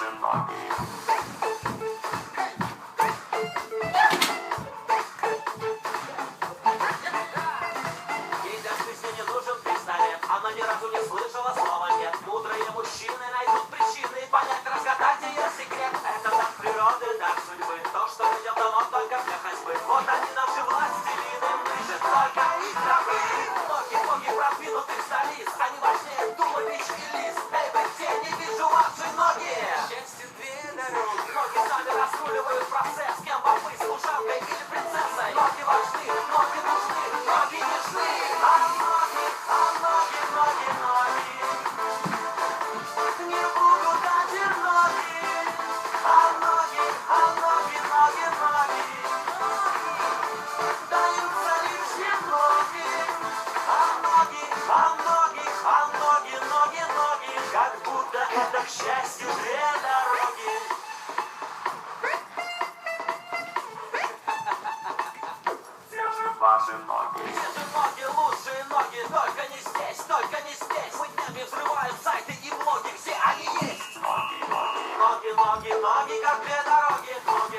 ваши ноги. Ей для жизни не нужен пистолет, она ни разу не слышала слова нет. Мудрые мужчины найдут причины понять, разгадать ее секрет. Это дар природы, дар судьбы, то, что идет дано только для ходьбы. Вот они наши властелины, мы же только их рабы. Ноги продвинутых столиц, они важнее туловищ и лис. Эй, вы где, не вижу ваши ноги. Счастье две дороги, ноги сами разруливают процесс. Кем вам быть, служанкой или принцессой? Ноги важны, ноги нужны, ноги нежны. А ноги, не будут один ноги. А ноги, даются лишь ноги. Ноги, как будто это к счастью две дороги. Где же ваши ноги? Где же ноги, лучшие ноги, только не здесь, только не здесь. Мы днями взрываем сайты и блоги, где они есть? Ноги, Ноги, как две дороги, ноги